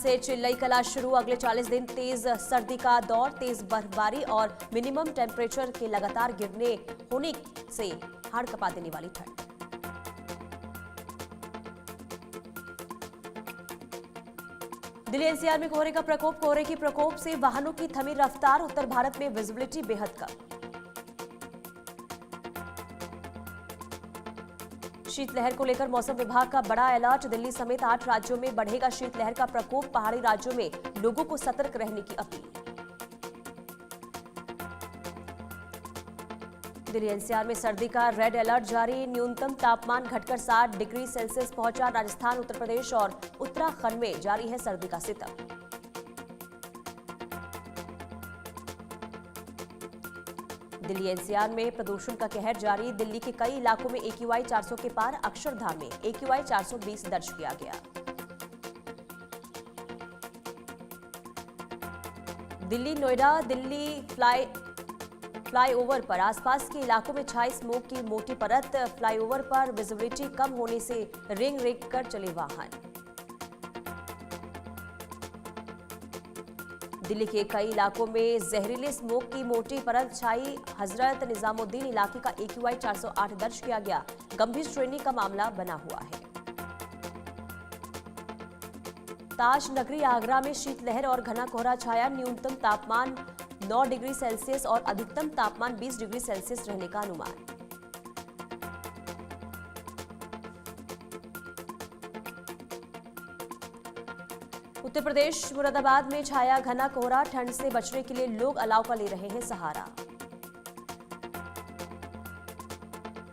से चिल्लई कला शुरू। अगले 40 दिन तेज सर्दी का दौर, तेज बर्फबारी और मिनिमम टेम्परेचर के लगातार गिरने होने से हाड़ कपा देने वाली ठंड। दिल्ली एनसीआर में कोहरे का प्रकोप। कोहरे के प्रकोप से वाहनों की थमी रफ्तार। उत्तर भारत में विजिबिलिटी बेहद कम। शीतलहर को लेकर मौसम विभाग का बड़ा अलर्ट। दिल्ली समेत 8 राज्यों में बढ़ेगा शीतलहर का प्रकोप। पहाड़ी राज्यों में लोगों को सतर्क रहने की अपील। दिल्ली एनसीआर में सर्दी का रेड अलर्ट जारी। न्यूनतम तापमान घटकर 60 डिग्री सेल्सियस पहुंचा। राजस्थान, उत्तर प्रदेश और उत्तराखंड में जारी है सर्दी का सितम। दिल्ली एनसीआर में प्रदूषण का कहर जारी। दिल्ली के कई इलाकों में AQI 400 के पार। अक्षरधाम में AQI 420 दर्ज किया गया। दिल्ली नोएडा दिल्ली फ्लाईओवर पर आसपास के इलाकों में छाई स्मोक की मोटी परत। फ्लाईओवर पर विजिबिलिटी कम होने से रिंग कर चले वाहन। दिल्ली के कई इलाकों में जहरीले स्मोक की मोटी परत छाई। हजरत निजामुद्दीन इलाके का AQI 408 दर्ज किया गया। गंभीर श्रेणी का मामला बना हुआ है। ताज नगरी आगरा में शीतलहर और घना कोहरा छाया। न्यूनतम तापमान 9 डिग्री सेल्सियस और अधिकतम तापमान 20 डिग्री सेल्सियस रहने का अनुमान। उत्तर प्रदेश मुरादाबाद में छाया घना कोहरा। ठंड से बचने के लिए लोग अलाव का ले रहे हैं सहारा।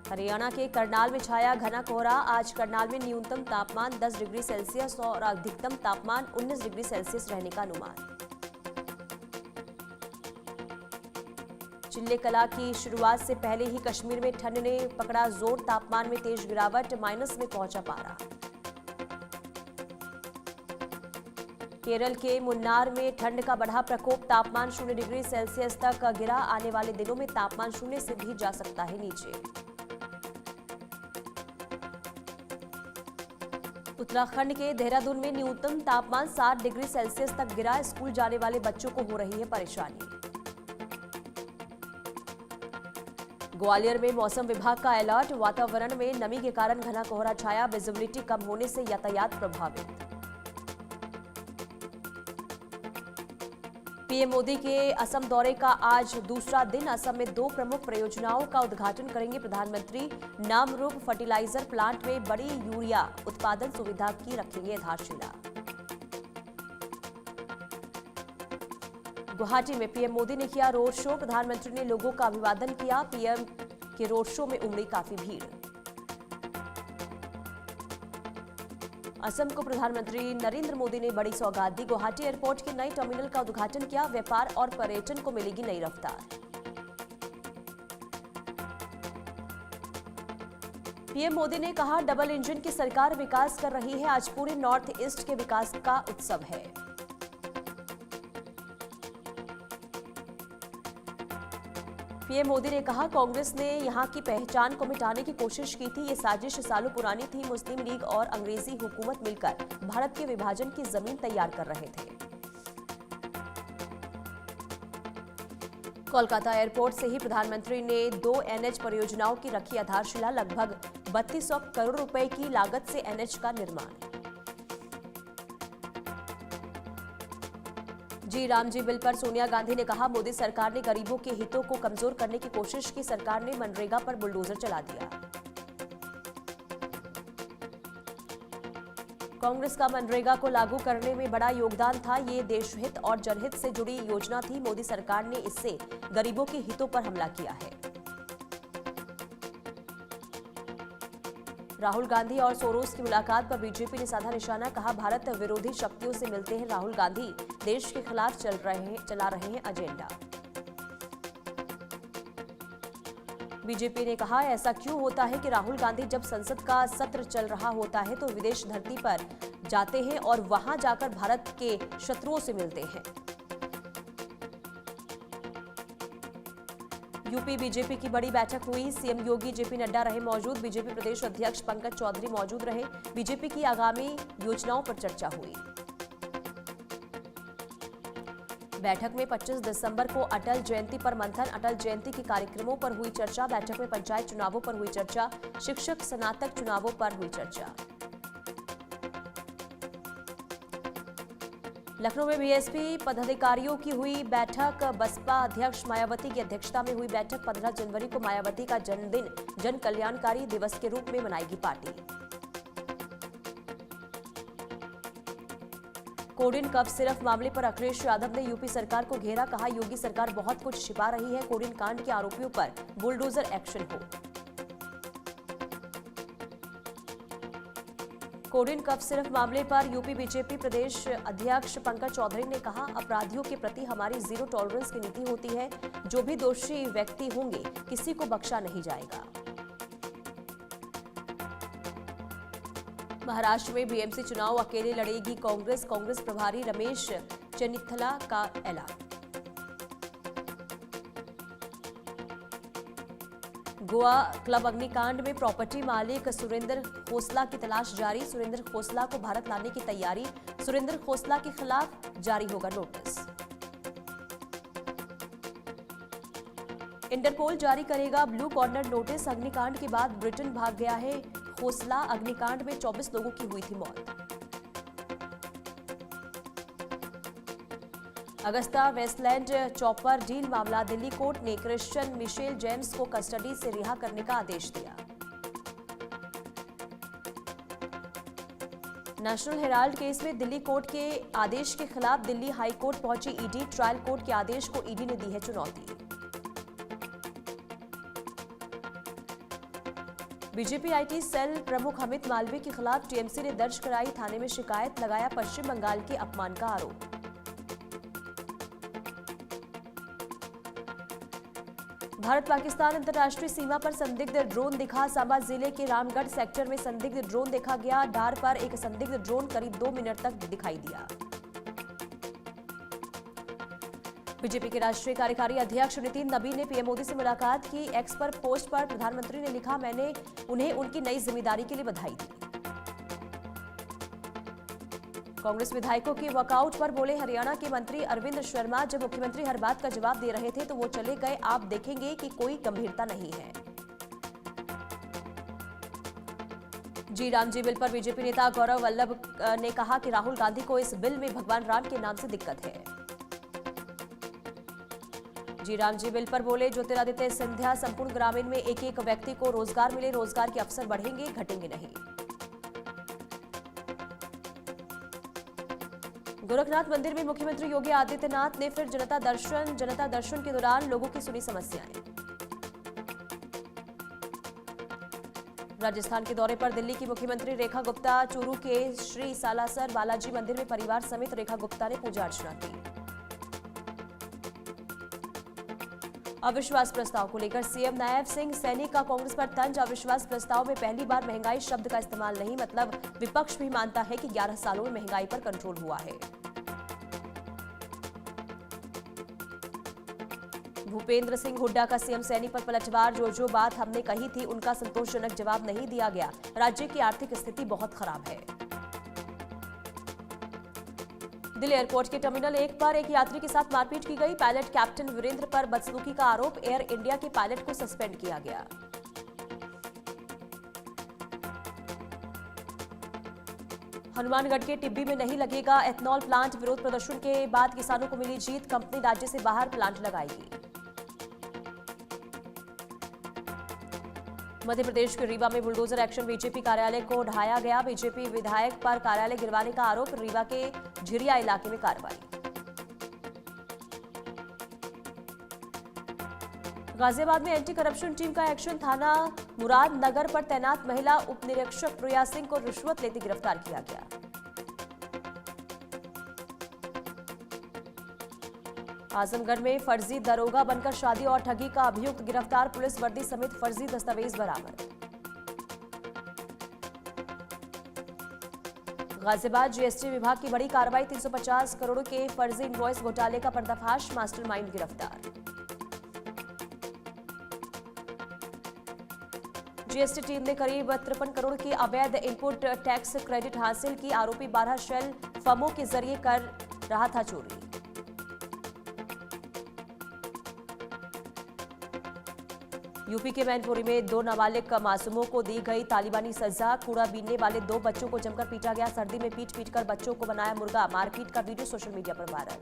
हरियाणा के करनाल में छाया घना कोहरा। आज करनाल में न्यूनतम तापमान 10 डिग्री सेल्सियस और अधिकतम तापमान 19 डिग्री सेल्सियस रहने का अनुमान। चिल्ले कला की शुरुआत से पहले ही कश्मीर में ठंड ने पकड़ा जोर। तापमान में तेज गिरावट, माइनस में पहुंचा पारा। केरल के मुन्नार में ठंड का बढ़ा प्रकोप। तापमान 0 डिग्री सेल्सियस तक गिरा। आने वाले दिनों में तापमान 0 से भी जा सकता है नीचे। उत्तराखंड के देहरादून में न्यूनतम तापमान 60 डिग्री सेल्सियस तक गिरा। स्कूल जाने वाले बच्चों को हो रही है परेशानी। ग्वालियर में मौसम विभाग का अलर्ट। वातावरण में नमी के कारण घना कोहरा छाया। विजिबिलिटी कम होने से यातायात प्रभावित। पीएम मोदी के असम दौरे का आज दूसरा दिन। असम में 2 प्रमुख परियोजनाओं का उद्घाटन करेंगे प्रधानमंत्री। नामरुप फर्टिलाइजर प्लांट में बड़ी यूरिया उत्पादन सुविधा की रखेंगे आधारशिला। गुवाहाटी में पीएम मोदी ने किया रोड शो। प्रधानमंत्री ने लोगों का अभिवादन किया। पीएम के रोड शो में उमड़ी काफी भीड़। असम को प्रधानमंत्री नरेंद्र मोदी ने बड़ी सौगात दी। गुवाहाटी एयरपोर्ट के नए टर्मिनल का उद्घाटन किया। व्यापार और पर्यटन को मिलेगी नई रफ्तार। पीएम मोदी ने कहा, डबल इंजन की सरकार विकास कर रही है। आज पूरे नॉर्थ ईस्ट के विकास का उत्सव है। पीएम मोदी ने कहा, कांग्रेस ने यहां की पहचान को मिटाने की कोशिश की थी। ये साजिश सालों पुरानी थी। मुस्लिम लीग और अंग्रेजी हुकूमत मिलकर भारत के विभाजन की जमीन तैयार कर रहे थे। कोलकाता एयरपोर्ट से ही प्रधानमंत्री ने 2 NH परियोजनाओं की रखी आधारशिला। लगभग 3200 करोड़ रुपए की लागत से NH का निर्माण। जी राम जी बिल पर सोनिया गांधी ने कहा, मोदी सरकार ने गरीबों के हितों को कमजोर करने की कोशिश की। सरकार ने मनरेगा पर बुलडोजर चला दिया। कांग्रेस का मनरेगा को लागू करने में बड़ा योगदान था। ये देशहित और जनहित से जुड़ी योजना थी। मोदी सरकार ने इससे गरीबों के हितों पर हमला किया है। राहुल गांधी और सोरोस की मुलाकात पर बीजेपी ने साधा निशाना। कहा, भारत विरोधी शक्तियों से मिलते हैं राहुल गांधी। देश के खिलाफ चला रहे हैं एजेंडा। बीजेपी ने कहा, ऐसा क्यों होता है कि राहुल गांधी जब संसद का सत्र चल रहा होता है तो विदेश धरती पर जाते हैं और वहां जाकर भारत के शत्रुओं से मिलते हैं। यूपी बीजेपी की बड़ी बैठक हुई। सीएम योगी, जेपी नड्डा रहे मौजूद। बीजेपी प्रदेश अध्यक्ष पंकज चौधरी मौजूद रहे। बीजेपी की आगामी योजनाओं पर चर्चा हुई। बैठक में 25 दिसंबर को अटल जयंती पर मंथन, अटल जयंती के कार्यक्रमों पर हुई चर्चा। बैठक में पंचायत चुनावों पर हुई चर्चा, शिक्षक स्नातक चुनावों पर हुई चर्चा। लखनऊ में बीएसपी पदाधिकारियों की हुई बैठक, बसपा अध्यक्ष मायावती की अध्यक्षता में हुई बैठक। 15 जनवरी को मायावती का जन्मदिन जन कल्याणकारी दिवस के रूप में मनाएगी पार्टी। कोडिन कफ सिरफ मामले पर अखिलेश यादव ने यूपी सरकार को घेरा, कहा योगी सरकार बहुत कुछ छिपा रही है, कोडिन कांड के आरोपियों पर बुलडोजर एक्शन हो। कोडिन कफ सिरफ मामले पर यूपी बीजेपी प्रदेश अध्यक्ष पंकज चौधरी ने कहा, अपराधियों के प्रति हमारी जीरो टॉलरेंस की नीति होती है, जो भी दोषी व्यक्ति होंगे किसी को बख्शा नहीं जाएगा। महाराष्ट्र में बीएमसी चुनाव अकेले लड़ेगी कांग्रेस, कांग्रेस प्रभारी रमेश चेन्निथला का ऐलान। गोवा क्लब अग्निकांड में प्रॉपर्टी मालिक सुरेंद्र खोसला की तलाश जारी, सुरेंद्र खोसला को भारत लाने की तैयारी, सुरेंद्र खोसला के खिलाफ जारी होगा नोटिस। इंटरपोल जारी करेगा ब्लू कॉर्नर नोटिस, अग्निकांड के बाद ब्रिटेन भाग गया है खोसला, अग्निकांड में 24 लोगों की हुई थी मौत। अगस्ता वेस्टलैंड चॉपर डील मामला, दिल्ली कोर्ट ने क्रिश्चियन मिशेल जेम्स को कस्टडी से रिहा करने का आदेश दिया। नेशनल हेराल्ड केस में दिल्ली कोर्ट के आदेश के खिलाफ दिल्ली हाई कोर्ट पहुंची ईडी, ट्रायल कोर्ट के आदेश को ईडी ने दी है चुनौती। बीजेपी आईटी सेल प्रमुख अमित मालवीय के खिलाफ टीएमसी ने दर्ज कराई थाने में शिकायत, लगाया पश्चिम बंगाल के अपमान का आरोप। भारत पाकिस्तान अंतर्राष्ट्रीय सीमा पर संदिग्ध ड्रोन दिखा, सांबा जिले के रामगढ़ सेक्टर में संदिग्ध ड्रोन देखा गया, डार पर एक संदिग्ध ड्रोन करीब 2 मिनट तक दिखाई दिया। बीजेपी के राष्ट्रीय कार्यकारी अध्यक्ष नितिन नबीन ने पीएम मोदी से मुलाकात की, एक्स पर पोस्ट पर प्रधानमंत्री ने लिखा, मैंने उन्हें उनकी नई जिम्मेदारी के लिए बधाई दी। कांग्रेस विधायकों के वॉकआउट पर बोले हरियाणा के मंत्री अरविंद शर्मा, जब मुख्यमंत्री हर बात का जवाब दे रहे थे तो वो चले गए, आप देखेंगे कि कोई गंभीरता नहीं है। जी राम जी बिल पर बीजेपी नेता गौरव वल्लभ ने कहा कि राहुल गांधी को इस बिल में भगवान राम के नाम से दिक्कत है। जी राम जी बिल पर बोले ज्योतिरादित्य सिंधिया, संपूर्ण ग्रामीण में एक एक व्यक्ति को रोजगार मिले, रोजगार के अवसर बढ़ेंगे, घटेंगे नहीं। गोरखनाथ मंदिर में मुख्यमंत्री योगी आदित्यनाथ ने फिर जनता दर्शन के दौरान लोगों की सुनी समस्याएं। राजस्थान के दौरे पर दिल्ली की मुख्यमंत्री रेखा गुप्ता, चूरू के श्री सालासर बालाजी मंदिर में परिवार समेत रेखा गुप्ता ने पूजा अर्चना की। अविश्वास प्रस्ताव को लेकर सीएम नायब सिंह सैनी का कांग्रेस पर तंज, अविश्वास प्रस्ताव में पहली बार महंगाई शब्द का इस्तेमाल नहीं, मतलब विपक्ष भी मानता है कि 11 सालों में महंगाई पर कंट्रोल हुआ है। भूपेंद्र सिंह हुड्डा का सीएम सैनी पर पलटवार, जो बात हमने कही थी उनका संतोषजनक जवाब नहीं दिया गया, राज्य की आर्थिक स्थिति बहुत खराब है। दिल्ली एयरपोर्ट के टर्मिनल 1 पर एक यात्री के साथ मारपीट की गई, पायलट कैप्टन वीरेंद्र पर बदसलूकी का आरोप, एयर इंडिया के पायलट को सस्पेंड किया गया। हनुमानगढ़ के टिब्बी में नहीं लगेगा एथनॉल प्लांट, विरोध प्रदर्शन के बाद किसानों को मिली जीत, कंपनी राज्य से बाहर प्लांट लगाएगी। मध्य प्रदेश के रीवा में बुलडोजर एक्शन, बीजेपी कार्यालय को ढहाया गया, बीजेपी विधायक पर कार्यालय गिरवाने का आरोप, रीवा के झिरिया इलाके में कार्रवाई। गाजियाबाद में एंटी करप्शन टीम का एक्शन, थाना मुरादनगर पर तैनात महिला उप निरीक्षक प्रिया सिंह को रिश्वत लेते गिरफ्तार किया गया। आजमगढ़ में फर्जी दरोगा बनकर शादी और ठगी का अभियुक्त गिरफ्तार, पुलिस वर्दी समेत फर्जी दस्तावेज बरामद। गाजियाबाद जीएसटी विभाग की बड़ी कार्रवाई, 350 करोड़ के फर्जी इनवॉइस घोटाले का पर्दाफाश, मास्टरमाइंड गिरफ्तार। जीएसटी टीम ने करीब 53 करोड़ की अवैध इनपुट टैक्स क्रेडिट हासिल की, आरोपी 12 शेल फर्मों के जरिए कर रहा था चोरी। यूपी के मैनपुरी में 2 नाबालिग मासूमों को दी गई तालिबानी सजा। कूड़ा बीनने वाले 2 बच्चों को जमकर पीटा गया। सर्दी में पीट पीट कर बच्चों को बनाया मुर्गा। मारपीट का वीडियो सोशल मीडिया पर वायरल।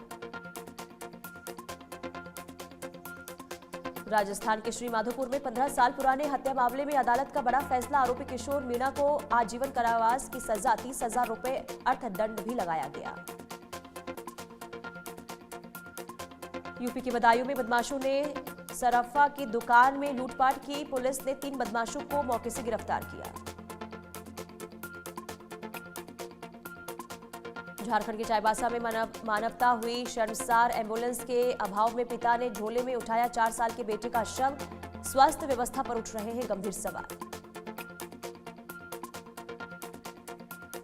राजस्थान के श्रीमाधोपुर में 15 साल पुराने हत्या मामले में अदालत का बड़ा फैसला। आरोपी किशोर मीणा को आजीवन कारावास की सजा, 30,000 रुपए अर्थदंड भी लगाया गया। यूपी के बदायूं में बदमाशों ने सराफा की दुकान में लूटपाट की। पुलिस ने 3 बदमाशों को मौके से गिरफ्तार किया। झारखंड के चाईबासा में मानवता हुई शर्मसार। एम्बुलेंस के अभाव में पिता ने झोले में उठाया 4 साल के बेटे का शव। स्वास्थ्य व्यवस्था पर उठ रहे हैं गंभीर सवाल।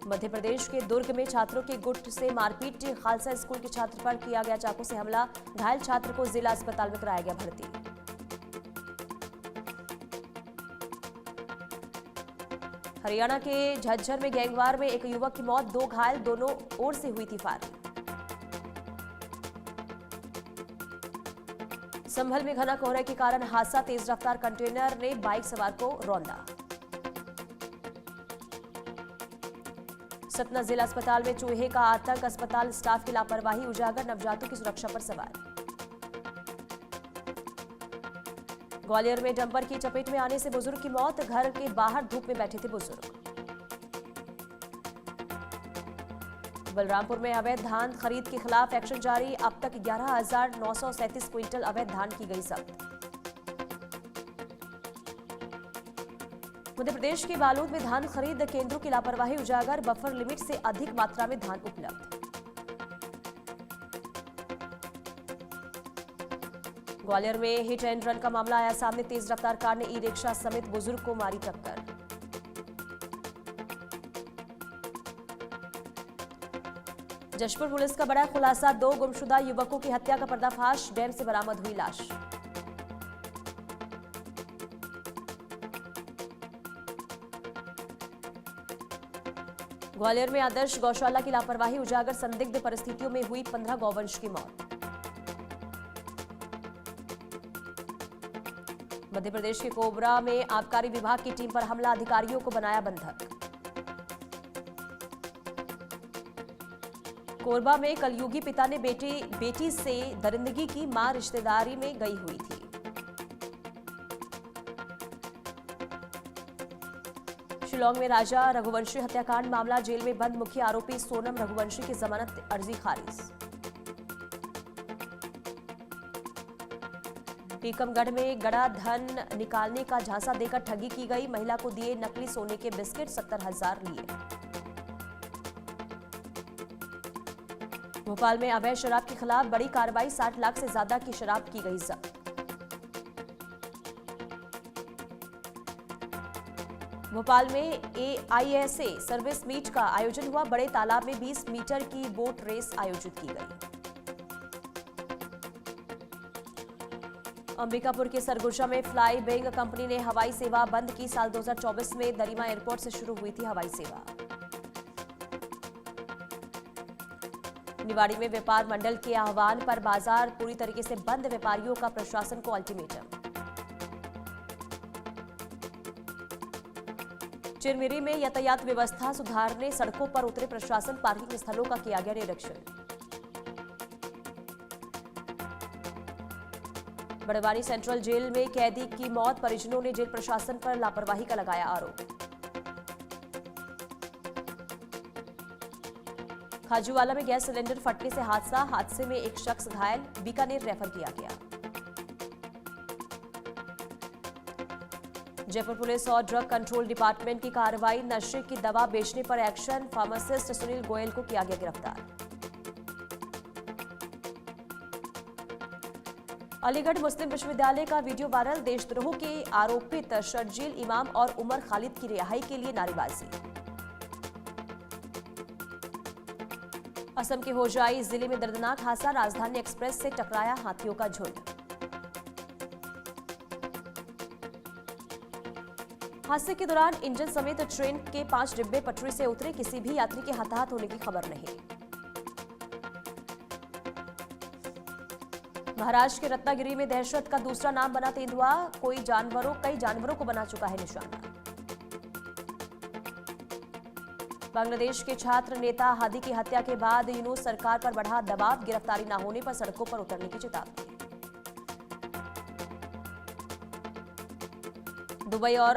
मध्य प्रदेश के दुर्ग में छात्रों के गुट से मारपीट। खालसा स्कूल के छात्र पर किया गया चाकू से हमला। घायल छात्र को जिला अस्पताल में कराया गया भर्ती। हरियाणा के झज्जर में गैंगवार में एक युवक की मौत, 2 घायल, दोनों ओर से हुई थी फायरिंग। संभल में घना कोहरे के कारण हादसा, तेज रफ्तार कंटेनर ने बाइक सवार को रौंदा। सतना जिला अस्पताल में चूहे का आतंक, अस्पताल स्टाफ की लापरवाही उजागर। नवजातों की सुरक्षा पर सवाल। ग्वालियर में डंपर की चपेट में आने से बुजुर्ग की मौत, घर के बाहर धूप में बैठे थे बुजुर्ग। बलरामपुर में अवैध धान खरीद के खिलाफ एक्शन जारी। अब तक 11,937 क्विंटल अवैध धान की गई जब्त। मध्य प्रदेश के बालोद में धान खरीद केंद्रों की लापरवाही उजागर। बफर लिमिट से अधिक मात्रा में धान उपलब्ध। ग्वालियर में हिट एंड रन का मामला आया सामने। तेज रफ्तार कार ने ई रिक्शा समेत बुजुर्ग को मारी टक्कर। जशपुर पुलिस का बड़ा खुलासा, 2 गुमशुदा युवकों की हत्या का पर्दाफाश। डैम से बरामद हुई लाश। ग्वालियर में आदर्श गौशाला की लापरवाही उजागर। संदिग्ध परिस्थितियों में हुई 15 गौवंश की मौत। मध्य प्रदेश के कोबरा में आबकारी विभाग की टीम पर हमला, अधिकारियों को बनाया बंधक। कोरबा में कलयुगी पिता ने बेटी से दरिंदगी की, मां रिश्तेदारी में गई हुई थी। शिलांग में राजा रघुवंशी हत्याकांड मामला, जेल में बंद मुख्य आरोपी सोनम रघुवंशी की जमानत अर्जी खारिज। टीकमगढ़ में गड़ा धन निकालने का झांसा देकर ठगी की गई। महिला को दिए नकली सोने के बिस्किट, 70,000 लिए। भोपाल में अवैध शराब के खिलाफ बड़ी कार्रवाई, 60 लाख से ज्यादा की शराब की गई जब्त। भोपाल में AISA सर्विस मीट का आयोजन हुआ। बड़े तालाब में 20 मीटर की बोट रेस आयोजित की गई। अंबिकापुर के सरगुजा में फ्लाई बिंग कंपनी ने हवाई सेवा बंद की। साल 2024 में दरिमा एयरपोर्ट से शुरू हुई थी हवाई सेवा। निवाड़ी में व्यापार मंडल के आह्वान पर बाजार पूरी तरीके से बंद, व्यापारियों का प्रशासन को अल्टीमेटम। चिरमिरी में यातायात व्यवस्था सुधारने सड़कों पर उतरे प्रशासन, पार्किंग स्थलों का किया गया निरीक्षण। बड़वानी सेंट्रल जेल में कैदी की मौत, परिजनों ने जेल प्रशासन पर लापरवाही का लगाया आरोप। खाजूवाला में गैस सिलेंडर फटने से हादसे में एक शख्स घायल, बीकानेर रेफर किया गया। जयपुर पुलिस और ड्रग कंट्रोल डिपार्टमेंट की कार्रवाई, नशे की दवा बेचने पर एक्शन, फार्मासिस्ट सुनील गोयल को किया गया गिरफ्तार। अलीगढ़ मुस्लिम विश्वविद्यालय का वीडियो वायरल, देशद्रोह के आरोपित शर्जील इमाम और उमर खालिद की रिहाई के लिए नारेबाजी। असम के होजाई जिले में दर्दनाक हादसा, राजधानी एक्सप्रेस से टकराया हाथियों का झुंड। हादसे के दौरान इंजन समेत ट्रेन के 5 डिब्बे पटरी से उतरे, किसी भी यात्री के हताहत होने की खबर नहीं। महाराष्ट्र के रत्नागिरी में दहशत का दूसरा नाम बना तेंदुआ, कई जानवरों को बना चुका है निशाना। बांग्लादेश के छात्र नेता हादी की हत्या के बाद यूनुस सरकार पर बढ़ा दबाव, गिरफ्तारी न होने पर सड़कों पर उतरने की चेतावनी। दुबई और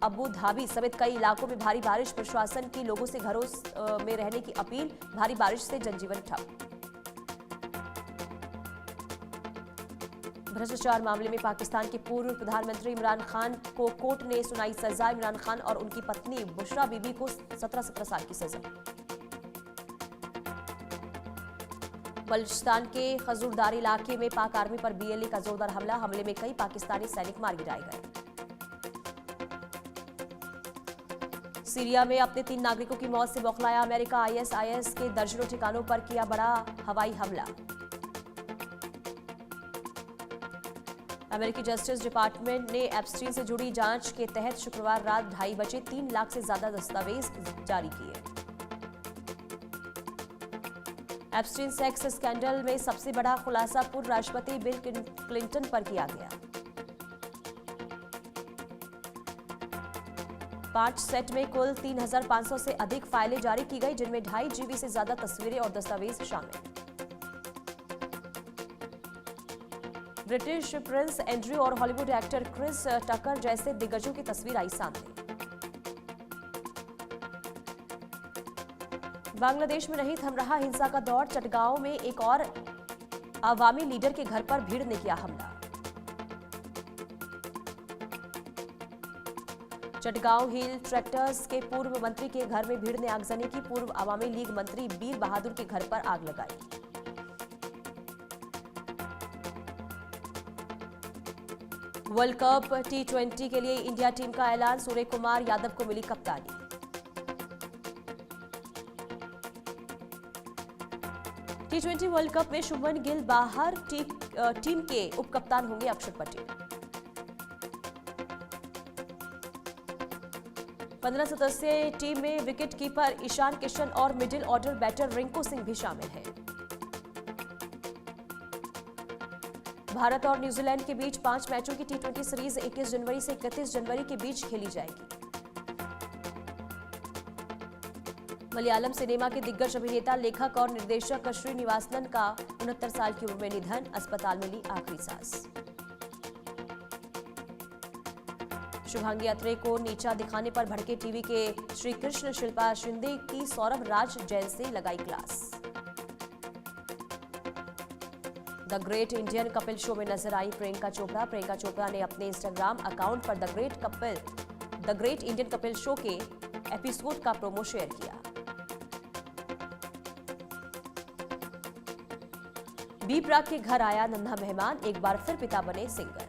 अबू धाबी समेत कई इलाकों में भारी बारिश, प्रशासन की लोगों से घरों में रहने की अपील, भारी बारिश से जनजीवन ठप। भ्रष्टाचार मामले में पाकिस्तान के पूर्व प्रधानमंत्री इमरान खान को कोर्ट ने सुनाई सजा, इमरान खान और उनकी पत्नी बुशरा बीबी को 17 साल की सजा। बलूचिस्तान के खजूरदार इलाके में पाक आर्मी पर बीएलए का जोरदार हमले में कई पाकिस्तानी सैनिक मार गिराए गए। सीरिया में अपने 3 नागरिकों की मौत से बौखलाया अमेरिका, आईएसआईएस के दर्जनों ठिकानों पर किया बड़ा हवाई हमला। अमेरिकी जस्टिस डिपार्टमेंट ने एप्स्टीन से जुड़ी जांच के तहत शुक्रवार रात 2:30 बजे 3 लाख से ज्यादा दस्तावेज जारी किए। एप्स्टीन सेक्स स्कैंडल में सबसे बड़ा खुलासा पूर्व राष्ट्रपति बिल क्लिंटन पर किया गया। 5 सेट में कुल 3,500 से अधिक फाइलें जारी की गई, जिनमें 2.5 GB से ज्यादा तस्वीरें और दस्तावेज शामिल। ब्रिटिश प्रिंस एंड्रयू और हॉलीवुड एक्टर क्रिस टकर जैसे दिग्गजों की तस्वीर आई सामने। बांग्लादेश में नहीं थम रहा हिंसा का दौर, चटगांव में एक और अवामी लीडर के घर पर भीड़ ने किया हमला। चटगांव हिल ट्रैक्टर्स के पूर्व मंत्री के घर में भीड़ ने आगजनी की, पूर्व अवामी लीग मंत्री बीर बहादुर के घर पर आग लगाई। वर्ल्ड कप T20 के लिए इंडिया टीम का ऐलान, सूर्य कुमार यादव को मिली कप्तानी। T20 वर्ल्ड कप में शुभमन गिल बाहर, टीम के उप कप्तान होंगे अक्षर पटेल। 15 सदस्यीय टीम में विकेट कीपर ईशान किशन और middle order batter Rinku Singh भी शामिल हैं। भारत और न्यूजीलैंड के बीच 5 मैचों की T20 सीरीज 21 जनवरी से 31 जनवरी के बीच खेली जाएगी। मलयालम सिनेमा के दिग्गज अभिनेता, लेखक और निर्देशक श्रीनिवासन का 69 साल की उम्र में निधन, अस्पताल में ली आखिरी सांस। शुभांगी अत्रे को नीचा दिखाने पर भड़के टीवी के श्री कृष्ण, शिल्पा शिंदे की सौरभ राज जैन से लगाई class. The great Indian Kapil show में नजर आई प्रियंका चोपड़ा। प्रियंका चोपड़ा ने अपने इंस्टाग्राम अकाउंट पर the great Indian Kapil show के एपिसोड का प्रोमो शेयर किया। बी प्राक के घर आया नन्हा मेहमान, एक बार फिर पिता बने सिंगर।